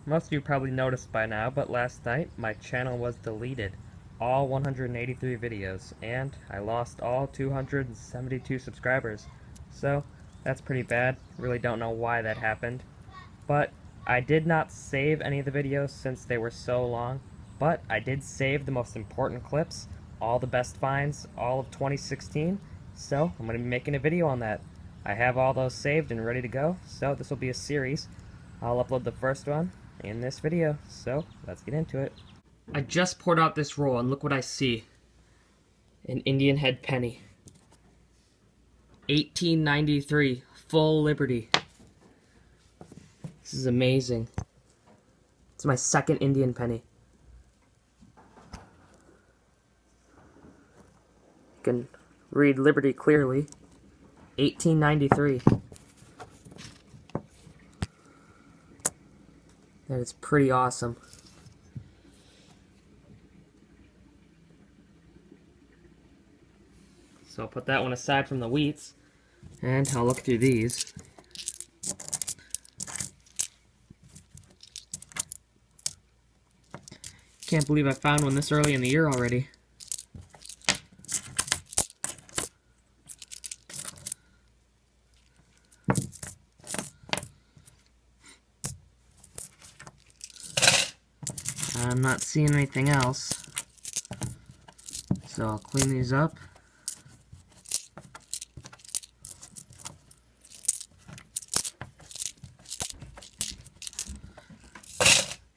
most of you probably noticed by now, but last night my channel was deleted. All 183 videos, and I lost all 272 subscribers. So, that's pretty bad. Really don't know why that happened. But I did not save any of the videos since they were so long, but I did save the most important clips, all the best finds, all of 2016, so I'm going to be making a video on that. I have all those saved and ready to go, so this will be a series. I'll upload the first one in this video, so let's get into it. I just poured out this roll and look what I see. An Indian head penny. 1893, full Liberty. This is amazing. It's my second Indian penny. You can read Liberty clearly. 1893. That is pretty awesome. So I'll put that one aside from the wheats, and I'll look through these. Can't believe I found one this early in the year already. I'm not seeing anything else, so I'll clean these up.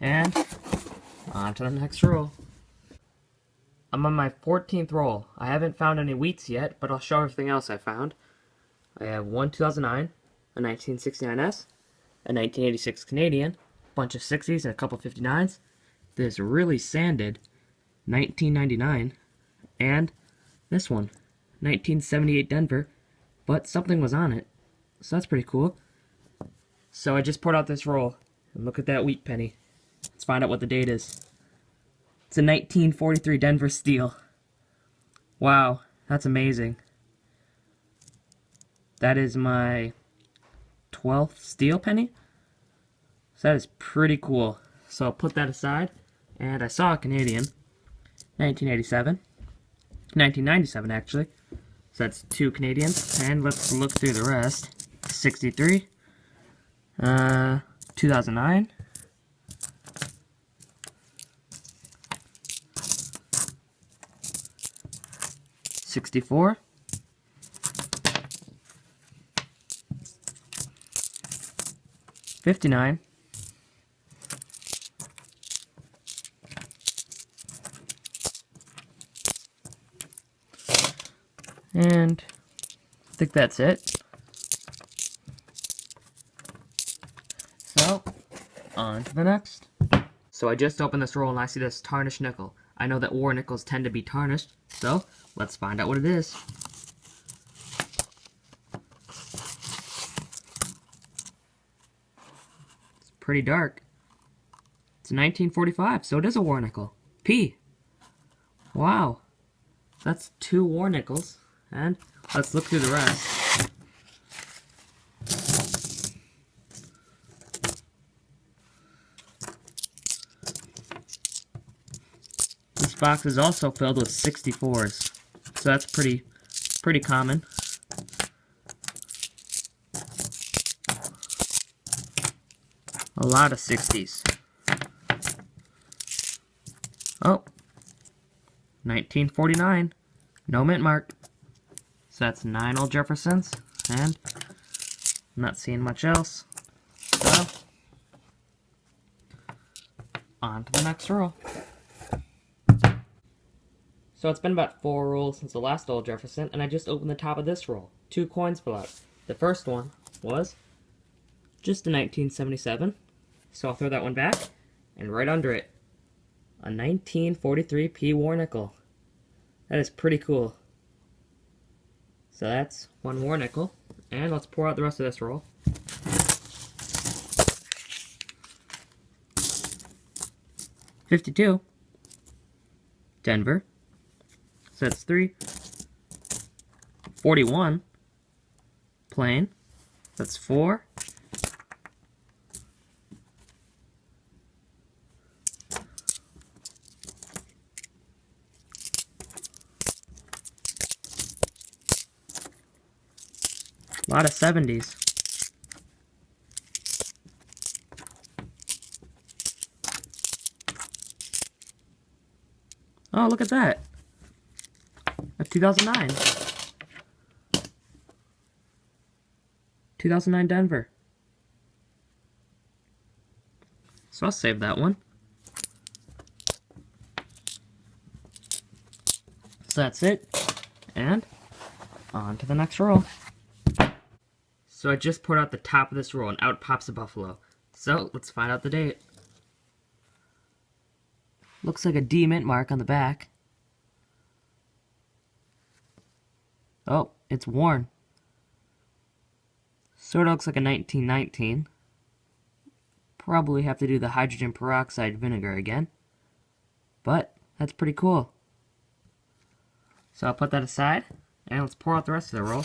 And on to the next roll. I'm on my 14th roll. I haven't found any wheats yet, but I'll show everything else I found. I have one 2009, a 1969S, a 1986 Canadian, a bunch of 60s and a couple 59s, this really sanded 1999, and this one, 1978 Denver, but something was on it, so that's pretty cool. So I just poured out this roll, and look at that wheat penny. Let's find out what the date is. It's a 1943 Denver Steel. Wow, that's amazing. That is my 12th steel penny. So that is pretty cool. So I'll put that aside. And I saw a Canadian. 1987. 1997 actually. So that's two Canadians. And let's look through the rest. 63. 2009. 64. 59. And I think that's it. So, on to the next. So I just opened this roll and I see this tarnished nickel. I know that war nickels tend to be tarnished, so let's find out what it is. It's pretty dark. It's 1945, so it is a war nickel. P. Wow. That's two war nickels. And let's look through the rest. This box is also filled with 64s, so that's pretty common. A lot of 60s. Oh, 1949, no mint mark. So that's 9 old Jeffersons, and I'm not seeing much else. So, on to the next roll. So it's been about 4 rolls since the last old Jefferson, and I just opened the top of this roll. 2 coins fell out. The first one was just a 1977, so I'll throw that one back, and right under it, a 1943 P. War nickel. That is pretty cool. So that's one war nickel, and let's pour out the rest of this roll. $52, Denver, so that's 3. 41, plain, that's 4. A lot of 70s. Oh, look at that. A 2009. 2009 Denver. So I'll save that one. So that's it. And on to the next roll. So I just poured out the top of this roll and out pops a buffalo. So let's find out the date. Looks like a D mint mark on the back. Oh, it's worn. Sort of looks like a 1919. Probably have to do the hydrogen peroxide vinegar again. But that's pretty cool. So I'll put that aside, and let's pour out the rest of the roll.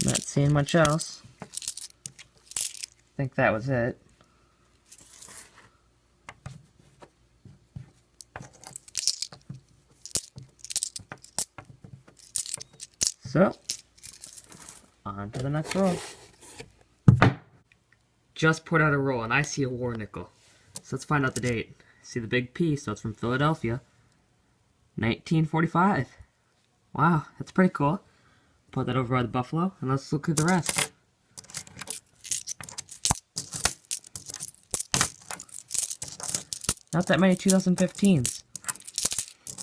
Not seeing much else. I think that was it. So, on to the next roll. Just put out a roll and I see a war nickel. So let's find out the date. See the big P, so it's from Philadelphia. 1945. Wow, that's pretty cool. Put that over by the buffalo, and let's look at the rest. Not that many 2015s.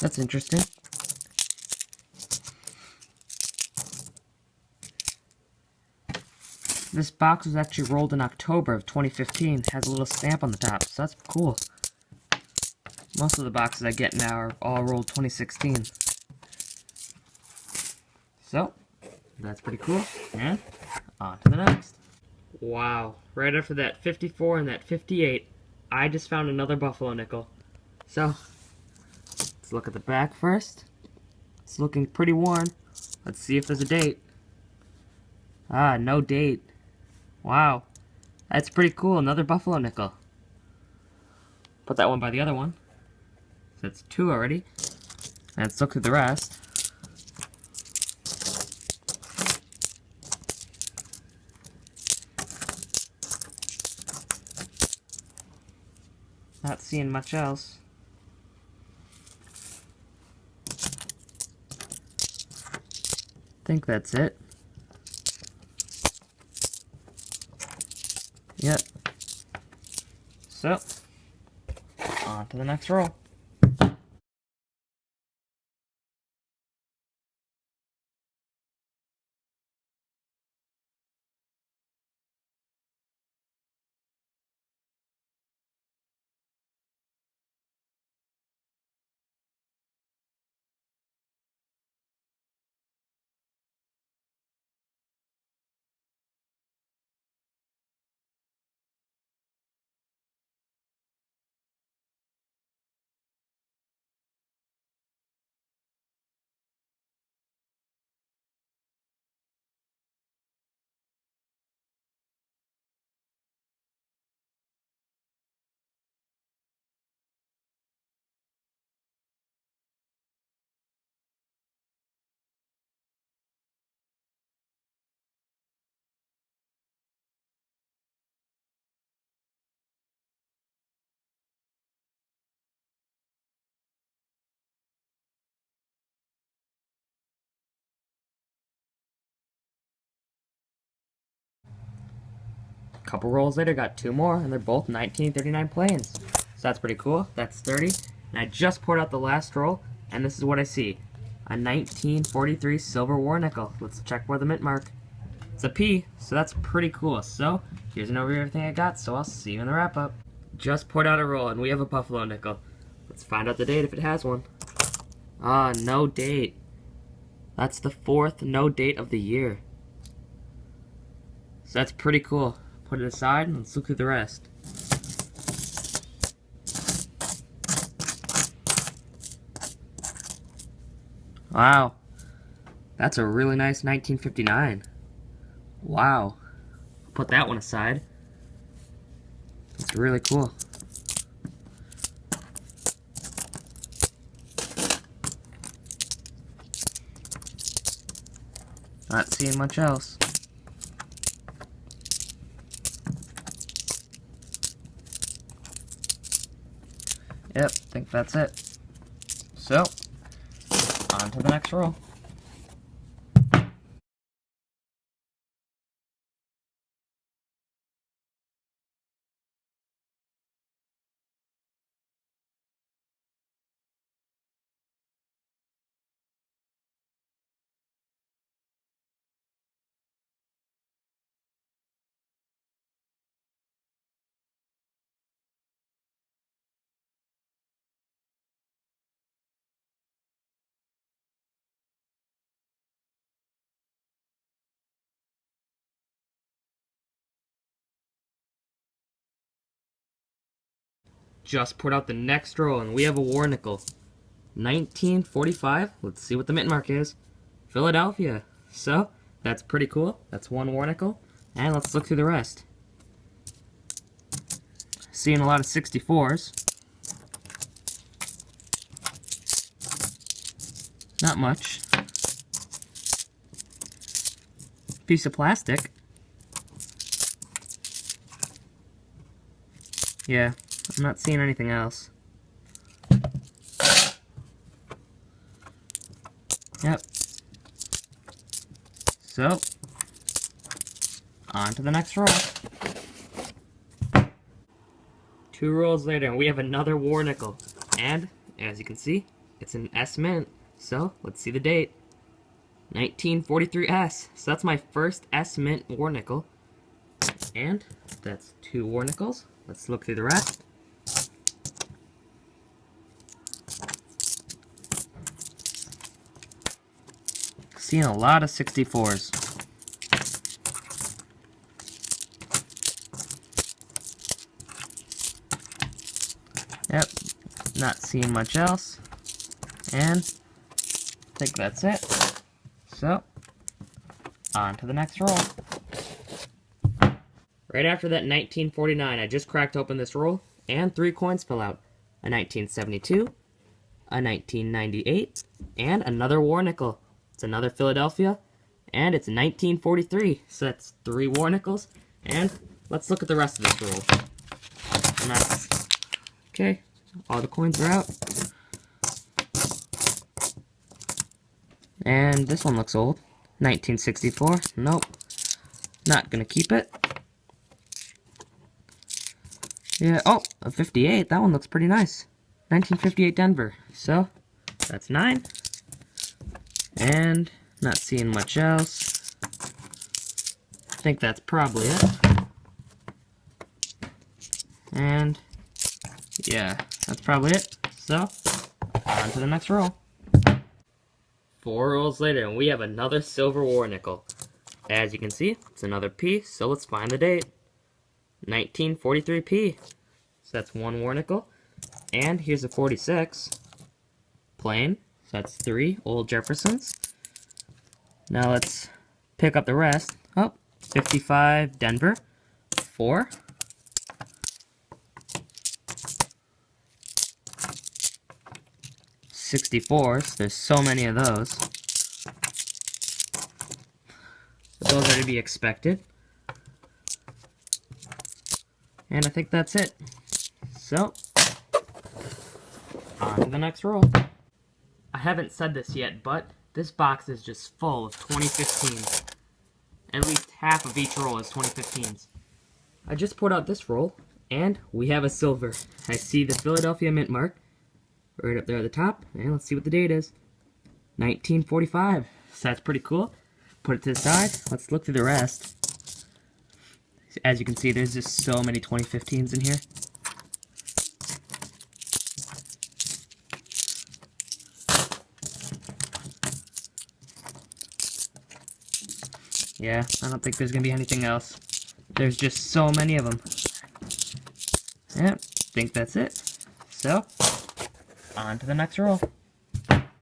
That's interesting. This box was actually rolled in October of 2015. It has a little stamp on the top, so that's cool. Most of the boxes I get now are all rolled 2016. So, that's pretty cool. And on to the next. Wow, right after that 54 and that 58, I just found another buffalo nickel. So, let's look at the back first. It's looking pretty worn. Let's see if there's a date. Ah, no date. Wow, that's pretty cool. Another buffalo nickel. Put that one by the other one. So that's two already. And let's look through the rest. Not seeing much else. Think that's it. Yep. So, on to the next roll. Couple rolls later, got two more, and they're both 1939 planes. So that's pretty cool. That's 30. And I just poured out the last roll, and this is what I see. A 1943 silver war nickel. Let's check for the mint mark. It's a P, so that's pretty cool. So, here's an overview of everything I got, so I'll see you in the wrap-up. Just poured out a roll, and we have a buffalo nickel. Let's find out the date if it has one. Ah, no date. That's the fourth no date of the year. So that's pretty cool. Put it aside and let's look through the rest. Wow. That's a really nice 1959. Wow. Put that one aside. It's really cool. Not seeing much else. Yep, think that's it. So, on to the next roll. Just put out the next roll, and we have a war nickel. 1945. Let's see what the mint mark is. Philadelphia. So, that's pretty cool. That's one war nickel. And let's look through the rest. Seeing a lot of 64s. Not much. Piece of plastic. Yeah, I'm not seeing anything else. Yep. So, on to the next roll. 2 rolls later, and we have another war nickel. And, as you can see, it's an S mint. So, let's see the date. 1943 S. So that's my first S mint war nickel. And that's 2 war nickels. Let's look through the rest. Seeing a lot of 64s. Yep, not seeing much else. And I think that's it. So, on to the next roll. Right after that 1949, I just cracked open this roll, and 3 coins fell out. A 1972, a 1998, and another war nickel. It's another Philadelphia, and it's 1943. So that's 3 war nickels. And let's look at the rest of this roll. Nice. Okay, all the coins are out. And this one looks old. 1964. Nope. Not gonna keep it. Yeah, oh, a 58. That one looks pretty nice. 1958 Denver. So, that's 9. And not seeing much else. I think that's probably it. And yeah, that's probably it. So, on to the next roll. 4 rolls later, and we have another silver war nickel. As you can see, it's another P, so let's find the date. 1943 P. So that's 1 war nickel. And here's a 46. Plain. So that's 3 old Jeffersons. Now let's pick up the rest. Oh, 55 Denver. 4. '64s. There's so many of those. But those are to be expected. And I think that's it. So, on to the next roll. I haven't said this yet, but this box is just full of 2015s. At least half of each roll is 2015s. I just pulled out this roll, and we have a silver. I see the Philadelphia mint mark right up there at the top, and let's see what the date is. 1945. So that's pretty cool. Put it to the side. Let's look through the rest. As you can see, there's just so many 2015s in here. Yeah, I don't think there's gonna be anything else. There's just so many of them. Yep, think that's it. So, on to the next roll.